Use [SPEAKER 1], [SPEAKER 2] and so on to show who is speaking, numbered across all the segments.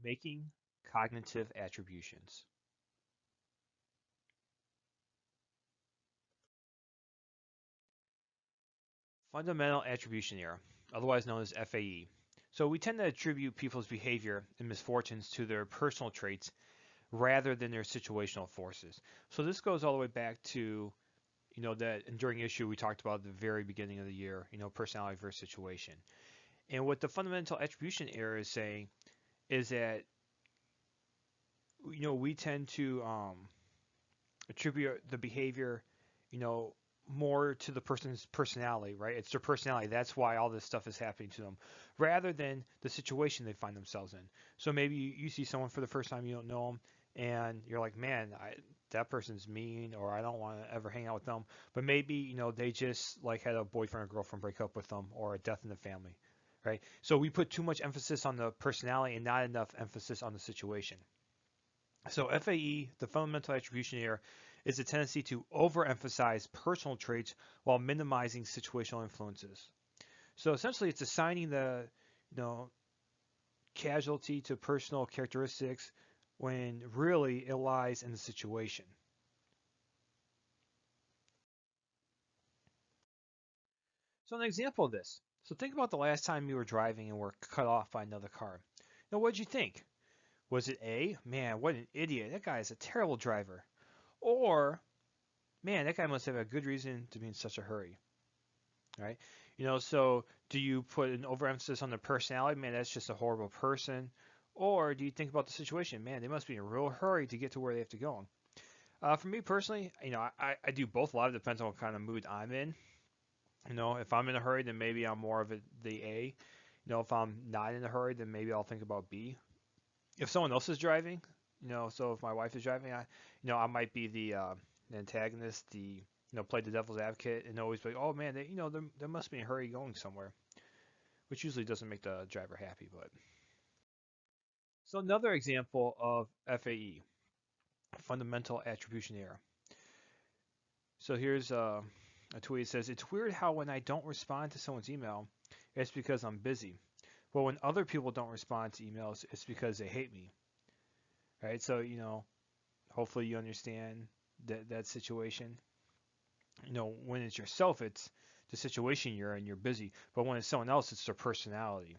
[SPEAKER 1] Making cognitive attributions. Fundamental attribution error, otherwise known as FAE. So we tend to attribute people's behavior and misfortunes to their personal traits rather than their situational forces. So this goes all the way back to, that enduring issue we talked about at the very beginning of the year, personality versus situation. And what the fundamental attribution error is saying is that, we tend to attribute the behavior, you know, more to the person's personality, right? It's their personality. That's why all this stuff is happening to them, rather than the situation they find themselves in. So maybe you see someone for the first time, you don't know them, and you're like, man, that person's mean, or I don't want to ever hang out with them. But maybe, they just like had a boyfriend or girlfriend break up with them, or a death in the family, right? So we put too much emphasis on the personality and not enough emphasis on the situation. So FAE, the fundamental attribution error, is a tendency to overemphasize personal traits while minimizing situational influences. So essentially, it's assigning the you know casualty to personal characteristics when really it lies in the situation. So an example of this. So think about the last time you were driving and were cut off by another car. Now, what did you think? Was it A, man, what an idiot. That guy is a terrible driver. Or, man, that guy must have a good reason to be in such a hurry, right? So do you put an overemphasis on the personality? Man, that's just a horrible person. Or do you think about the situation? Man, they must be in a real hurry to get to where they have to go. For me personally, I do both. A lot of it depends on what kind of mood I'm in. If I'm in a hurry, then maybe I'm more of the A. If I'm not in a hurry, then maybe I'll think about B. If someone else is driving, so if my wife is driving, I might be the antagonist, play the devil's advocate, and always be like, oh man, there must be a hurry going somewhere, which usually doesn't make the driver happy. But so another example of FAE, fundamental attribution error. So here's a tweet that says, it's weird how when I don't respond to someone's email, it's because I'm busy. But when other people don't respond to emails, it's because they hate me. Right? So, hopefully you understand that situation. When it's yourself, it's the situation you're in, you're busy. But when it's someone else, it's their personality.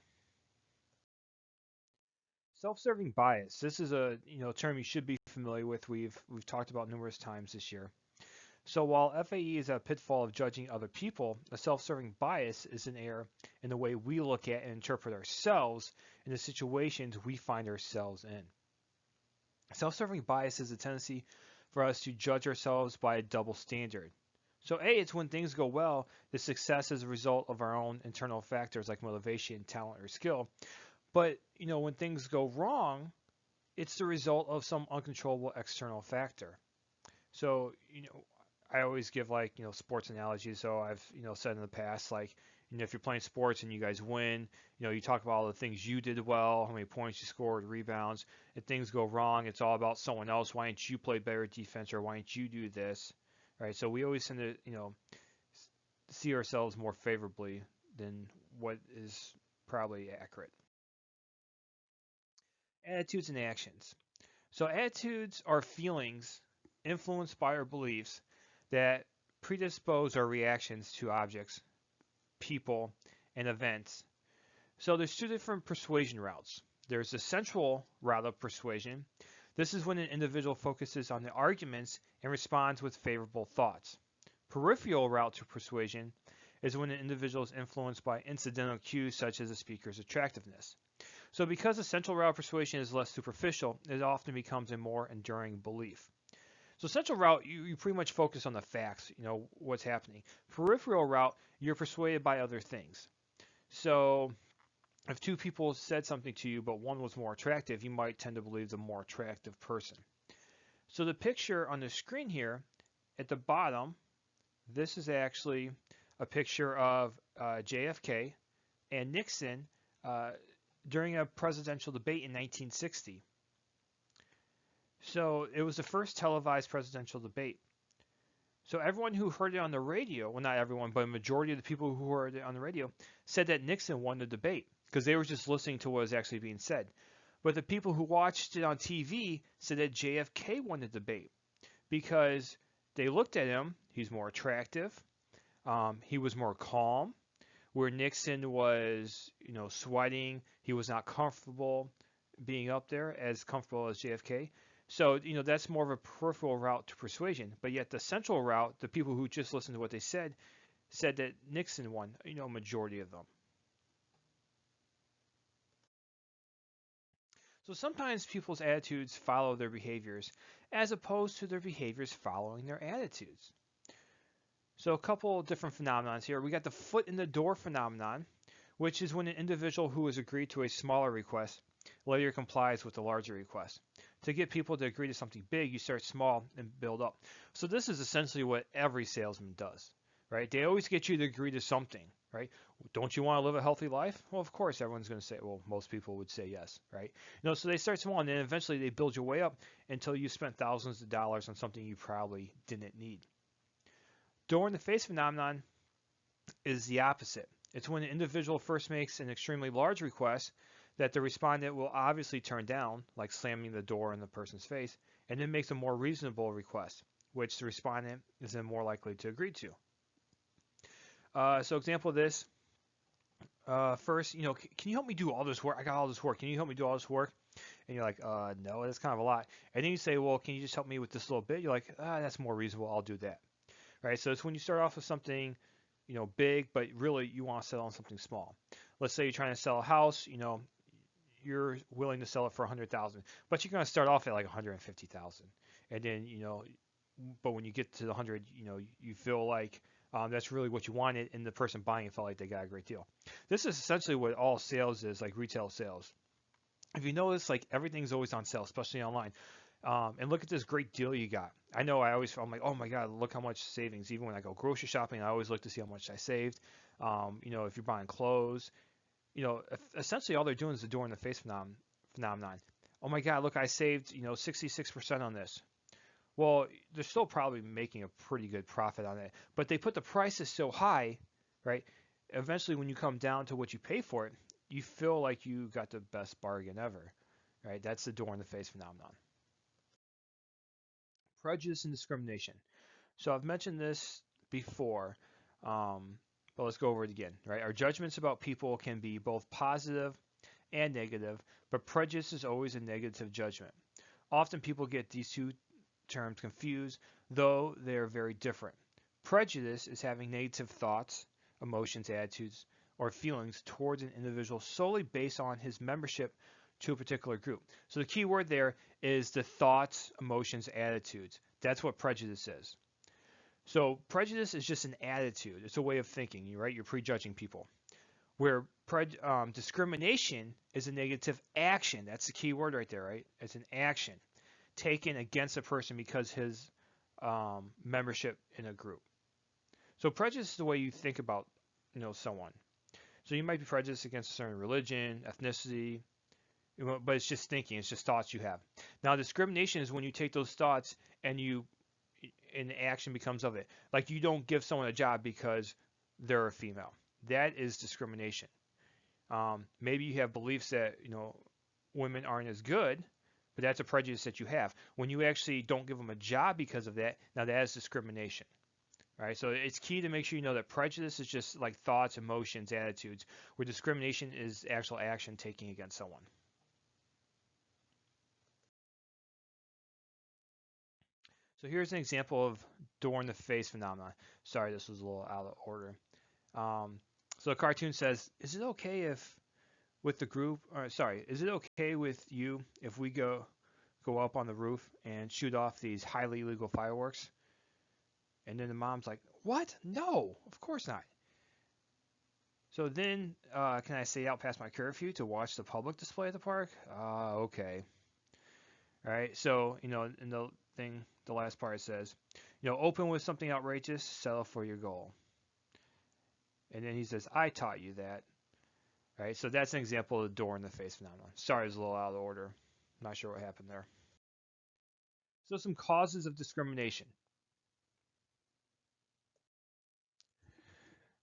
[SPEAKER 1] Self-serving bias. This is a term you should be familiar with. We've talked about numerous times this year. So while FAE is a pitfall of judging other people, a self-serving bias is an error in the way we look at and interpret ourselves in the situations we find ourselves in. Self-serving bias is a tendency for us to judge ourselves by a double standard. So A, it's when things go well, the success is a result of our own internal factors like motivation, talent, or skill. But, when things go wrong, it's the result of some uncontrollable external factor. So, I always give sports analogies. So I've said in the past if you're playing sports and you guys win, you talk about all the things you did well, how many points you scored, rebounds. If things go wrong, it's all about someone else. Why didn't you play better defense, or why didn't you do this, right? So we always tend to see ourselves more favorably than what is probably accurate. Attitudes and actions. So attitudes are feelings influenced by our beliefs that predispose our reactions to objects, people, and events. So there's two different persuasion routes. There's the central route of persuasion. This is when an individual focuses on the arguments and responds with favorable thoughts. Peripheral route to persuasion is when an individual is influenced by incidental cues such as a speaker's attractiveness. So because the central route of persuasion is less superficial, it often becomes a more enduring belief. So central route, you pretty much focus on the facts, what's happening. Peripheral route, you're persuaded by other things. So if two people said something to you, but one was more attractive, you might tend to believe the more attractive person. So the picture on the screen here at the bottom, this is actually a picture of JFK and Nixon during a presidential debate in 1960. So it was the first televised presidential debate. So everyone who heard it on the radio, well, not everyone, but a majority of the people who heard it on the radio said that Nixon won the debate because they were just listening to what was actually being said. But the people who watched it on TV said that JFK won the debate because they looked at him. He's more attractive. He was more calm. Where Nixon was, sweating. He was not comfortable being up there as comfortable as JFK. So, that's more of a peripheral route to persuasion. But yet the central route, the people who just listened to what they said that Nixon won, majority of them. So sometimes people's attitudes follow their behaviors as opposed to their behaviors following their attitudes. So a couple of different phenomena here. We got the foot in the door phenomenon, which is when an individual who has agreed to a smaller request later complies with a larger request. To get people to agree to something big, you start small and build up. So this is essentially what every salesman does, right? They always get you to agree to something, right? Don't you want to live a healthy life? Well, of course, everyone's going to say, well, most people would say yes, right? So they start small and then eventually they build your way up until you spent thousands of dollars on something you probably didn't need. Door in the face phenomenon is the opposite. It's when an individual first makes an extremely large request that the respondent will obviously turn down, like slamming the door in the person's face, and then makes a more reasonable request, which the respondent is then more likely to agree to. So example of this, first, can you help me do all this work? I got all this work. Can you help me do all this work? And you're like, no, that's kind of a lot. And then you say, well, can you just help me with this little bit? You're like, that's more reasonable. I'll do that. Right? So it's when you start off with something, big, but really you want to sell on something small. Let's say you're trying to sell a house, you're willing to sell it for 100,000, but you're going to start off at like 150,000. And then, but when you get to the 100, you feel like that's really what you wanted, and the person buying it felt like they got a great deal. This is essentially what all sales is, like retail sales. If you notice, like everything's always on sale, especially online. And look at this great deal you got. I know I'm like, oh my God, look how much savings. Even when I go grocery shopping, I always look to see how much I saved. If you're buying clothes, essentially all they're doing is the door in the face phenomenon. Oh my God, look, I saved, 66% on this. Well, they're still probably making a pretty good profit on it, but they put the prices so high, right? Eventually, when you come down to what you pay for it, you feel like you got the best bargain ever, right? That's the door in the face phenomenon. Prejudice and discrimination. So I've mentioned this before, but let's go over it again, right? Our judgments about people can be both positive and negative, but prejudice is always a negative judgment. Often people get these two terms confused, though they're very different. Prejudice is having negative thoughts, emotions, attitudes, or feelings towards an individual solely based on his membership to a particular group. So the key word there is the thoughts, emotions, attitudes. That's what prejudice is. So prejudice is just an attitude. It's a way of thinking, right? You're prejudging people. Where discrimination is a negative action. That's the key word right there, right? It's an action taken against a person because his membership in a group. So prejudice is the way you think about, someone. So you might be prejudiced against a certain religion, ethnicity, but it's just thinking, it's just thoughts you have. Now discrimination is when you take those thoughts and the action becomes of it. Like you don't give someone a job because they're a female. That is discrimination. Maybe you have beliefs that women aren't as good, but that's a prejudice that you have. When you actually don't give them a job because of that, now that is discrimination. Right? So it's key to make sure you know that prejudice is just like thoughts, emotions, attitudes, where discrimination is actual action taking against someone. So here's an example of door in the face phenomenon. Sorry, this was a little out of order. So the cartoon says, "Is it okay if with the group? Or sorry, is it okay with you if we go up on the roof and shoot off these highly illegal fireworks?" And then the mom's like, "What? No, of course not." So then, can I stay out past my curfew to watch the public display at the park? Okay. All right. So in the thing, the last part says, open with something outrageous, settle for your goal. And then he says, "I taught you that." Right, so that's an example of the door in the face phenomenon. Sorry, it's a little out of order. Not sure what happened there. So some causes of discrimination.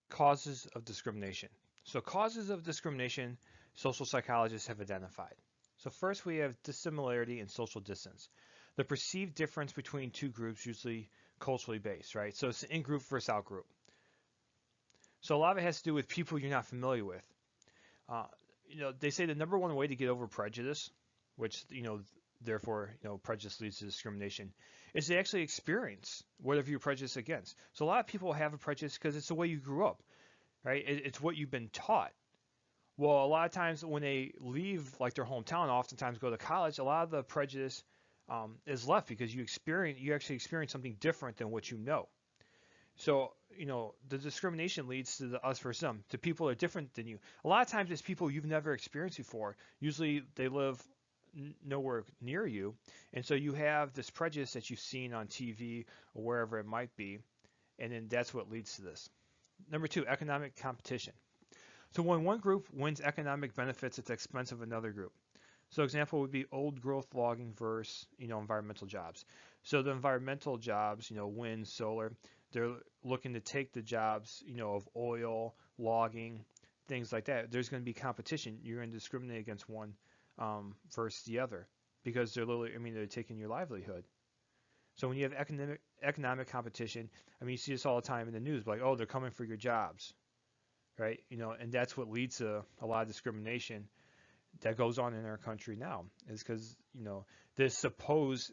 [SPEAKER 1] Causes of discrimination. So causes of discrimination, social psychologists have identified. So first we have dissimilarity and social distance. The perceived difference between two groups, usually culturally based, right? So it's in group versus out group. So a lot of it has to do with people you're not familiar with. Uh, they say the number one way to get over prejudice, which therefore prejudice leads to discrimination, is to actually experience whatever you're prejudiced against. So a lot of people have a prejudice because it's the way you grew up, right? It's what you've been taught. Well, a lot of times when they leave like their hometown, oftentimes go to college, a lot of the prejudice is left because you actually experience something different than what you know. So, the discrimination leads to the us versus them, to people that are different than you. A lot of times it's people you've never experienced before. Usually they live nowhere near you. And so you have this prejudice that you've seen on TV or wherever it might be. And then that's what leads to this. Number two, economic competition. So when one group wins economic benefits at the expense of another group. So example would be old growth logging versus, environmental jobs. So the environmental jobs, wind, solar, they're looking to take the jobs, of oil, logging, things like that. There's going to be competition. You're going to discriminate against one versus the other because they're literally, they're taking your livelihood. So when you have economic competition, you see this all the time in the news, like, oh, they're coming for your jobs, right? And that's what leads to a lot of discrimination that goes on in our country now is because this supposed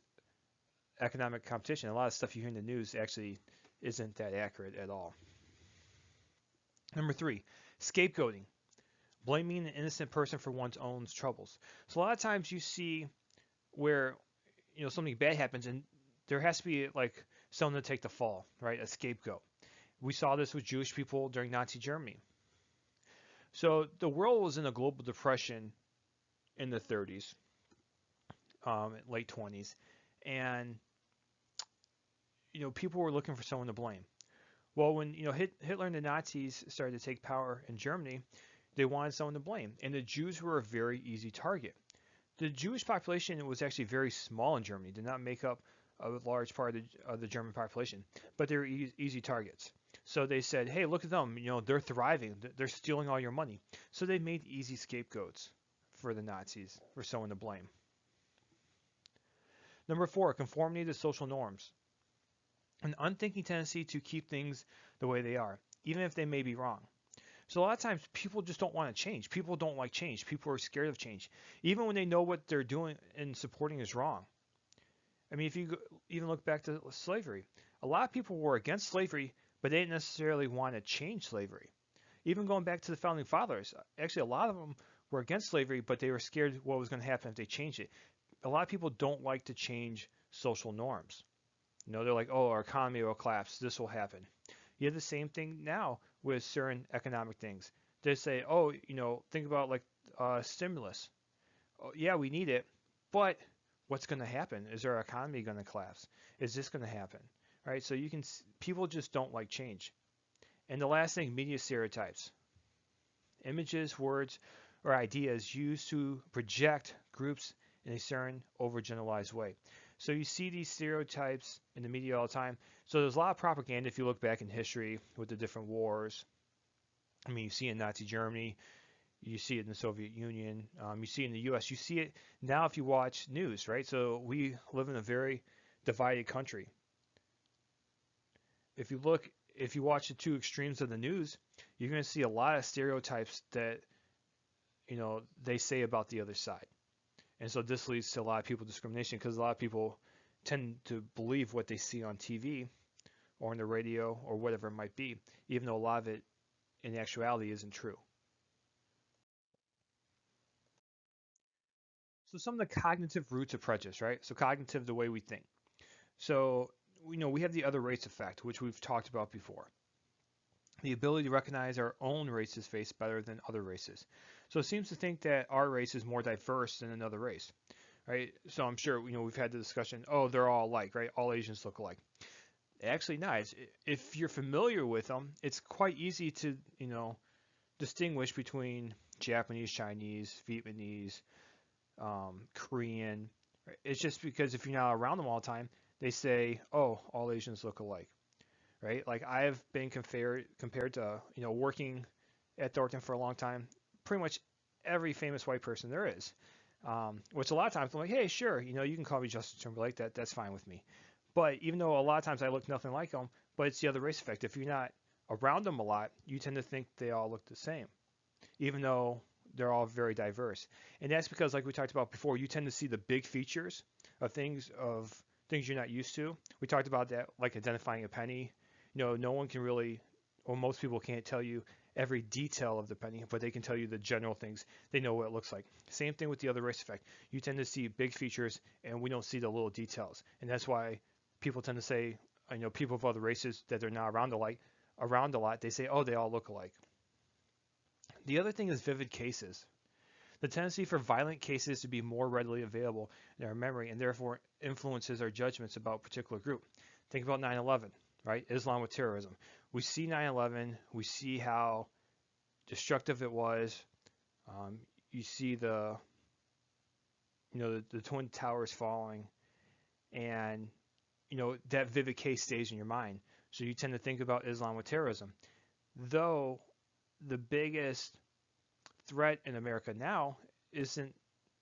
[SPEAKER 1] economic competition, a lot of stuff you hear in the news actually isn't that accurate at all. Number three, scapegoating, blaming an innocent person for one's own troubles. So a lot of times you see where something bad happens and there has to be like someone to take the fall, right? A scapegoat. We saw this with Jewish people during Nazi Germany. So the world was in a global depression in the 30s, late 20s, and people were looking for someone to blame. Well, when Hitler and the Nazis started to take power in Germany, they wanted someone to blame, and the Jews were a very easy target. The Jewish population was actually very small in Germany, did not make up a large part of the German population, but they were easy targets. So they said, hey, look at them, they're thriving, they're stealing all your money. So they made easy scapegoats for the Nazis, for someone to blame. Number four, conformity to social norms. An unthinking tendency to keep things the way they are, even if they may be wrong. So a lot of times people just don't want to change. People don't like change. People are scared of change, even when they know what they're doing and supporting is wrong. If you even look back to slavery, a lot of people were against slavery, but they didn't necessarily want to change slavery. Even going back to the founding fathers, actually a lot of them were against slavery, but they were scared what was going to happen if they changed it. A lot of people don't like to change social norms. They're like, oh, our economy will collapse. This will happen. You have the same thing now with certain economic things. They say, oh, think about like stimulus. Oh, yeah, we need it, but what's going to happen? Is our economy going to collapse? Is this going to happen? Right? So people just don't like change. And the last thing, media stereotypes. Images, words, or ideas used to project groups in a certain overgeneralized way. So you see these stereotypes in the media all the time. So there's a lot of propaganda if you look back in history with the different wars. You see it in Nazi Germany, you see it in the Soviet Union, you see it in the U.S., you see it now if you watch news, right? So we live in a very divided country. If you watch the two extremes of the news, you're going to see a lot of stereotypes that, they say about the other side. And so this leads to a lot of people discrimination because a lot of people tend to believe what they see on TV or on the radio or whatever it might be, even though a lot of it in actuality isn't true. So some of the cognitive roots of prejudice, right? So cognitive, the way we think. So we have the other race effect, which we've talked about before. The ability to recognize our own race's face better than other races. So it seems to think that our race is more diverse than another race, right? So I'm sure we've had the discussion. Oh, they're all alike, right? All Asians look alike. Actually, nice. If you're familiar with them, it's quite easy to distinguish between Japanese, Chinese, Vietnamese, Korean. Right? It's just because if you're not around them all the time, they say, "Oh, all Asians look alike." Right? Like I've been compared to working at Thornton for a long time. Pretty much every famous white person there is. Which a lot of times I'm like, hey, sure, you can call me Justin Timberlake. That's fine with me. But even though a lot of times I look nothing like them, but it's the other race effect. If you're not around them a lot, you tend to think they all look the same, even though they're all very diverse. And that's because, like we talked about before, you tend to see the big features of things you're not used to. We talked about that, like identifying a penny. No one can really, or most people can't tell you every detail of the penny, but they can tell you the general things. They know what it looks like. Same thing with the other race effect. You tend to see big features, and we don't see the little details. And that's why people tend to say, people of other races that they're not around a lot, they say, oh, they all look alike. The other thing is vivid cases. The tendency for violent cases to be more readily available in our memory and therefore influences our judgments about a particular group. Think about 9/11, right? Islam with terrorism. We see 9/11, we see how destructive it was. You see the Twin Towers falling, and that vivid case stays in your mind. So you tend to think about Islam with terrorism. Though the biggest threat in America now isn't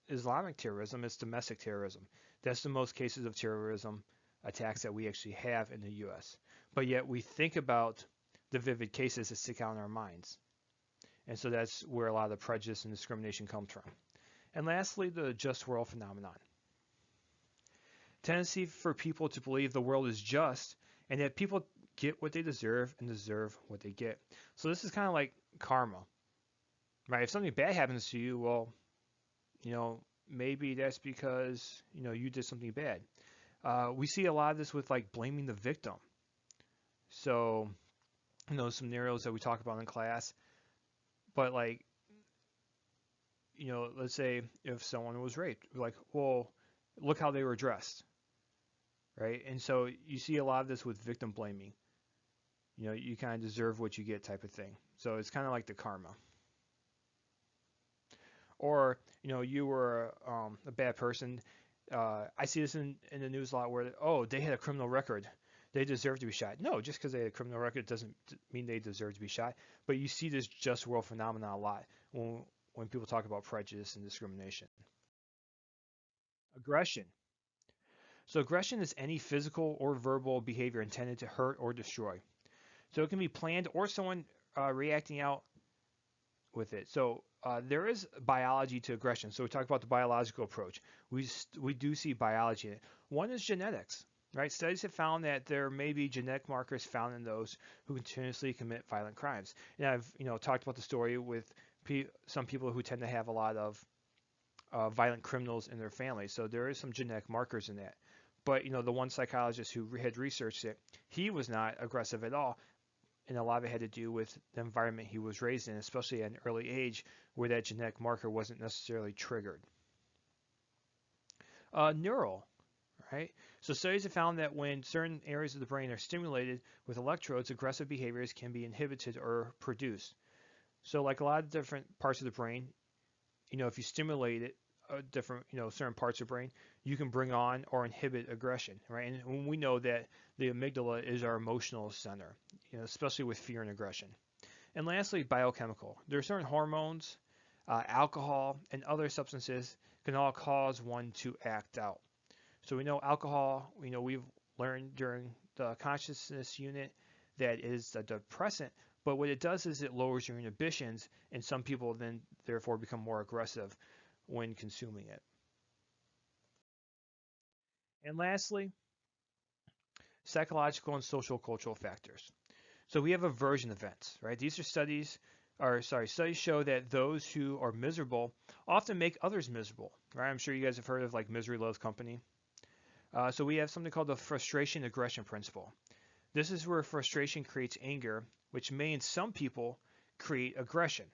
[SPEAKER 1] Islamic terrorism, it's domestic terrorism. That's the most cases of terrorism attacks that we actually have in the US. But yet we think about the vivid cases that stick out in our minds. And so that's where a lot of the prejudice and discrimination comes from. And lastly, the just world phenomenon. Tendency for people to believe the world is just and that people get what they deserve and deserve what they get. So this is kind of like karma, right? If something bad happens to you, well, maybe that's because, you did something bad. We see a lot of this with like blaming the victim. So, some scenarios that we talk about in class, but like, let's say if someone was raped, like, well, look how they were dressed, right? And so you see a lot of this with victim blaming. You kind of deserve what you get type of thing. So it's kind of like the karma. Or, you were a bad person. I see this in the news a lot where, oh, they had a criminal record. They deserve to be shot. No, just because they had a criminal record doesn't mean they deserve to be shot. But you see this just world phenomenon a lot when people talk about prejudice and discrimination. Aggression. So aggression is any physical or verbal behavior intended to hurt or destroy. So it can be planned or someone reacting out with it. So there is biology to aggression. So we talk about the biological approach. We do see biology in it. One is genetics, right? Studies have found that there may be genetic markers found in those who continuously commit violent crimes. And I've talked about the story with some people who tend to have a lot of violent criminals in their family. So there is some genetic markers in that. But the one psychologist who had researched it, he was not aggressive at all, and a lot of it had to do with the environment he was raised in, especially at an early age where that genetic marker wasn't necessarily triggered. Neural, right? So studies have found that when certain areas of the brain are stimulated with electrodes, aggressive behaviors can be inhibited or produced. So like a lot of different parts of the brain, if you stimulate it, different, certain parts of the brain, you can bring on or inhibit aggression, right? And we know that the amygdala is our emotional center, especially with fear and aggression. And lastly, biochemical. There are certain hormones, alcohol, and other substances can all cause one to act out. So we know alcohol, we've learned during the consciousness unit that it is a depressant, but what it does is it lowers your inhibitions, and some people then therefore become more aggressive when consuming it. And lastly, psychological and social cultural factors. So we have aversion events, right? These are studies show that those who are miserable often make others miserable, right? I'm sure you guys have heard of like misery loves company. So we have something called the frustration aggression principle. This is where frustration creates anger, which may in some people create aggression.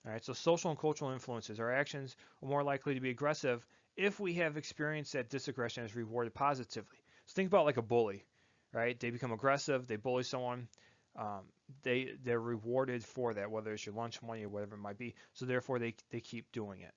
[SPEAKER 1] All right, so social and cultural influences. Our actions are more likely to be aggressive if we have experienced that this aggression is rewarded positively. So think about like a bully, right? They become aggressive, they bully someone, um, they're rewarded for that, whether it's your lunch money or whatever it might be. So therefore, they keep doing it.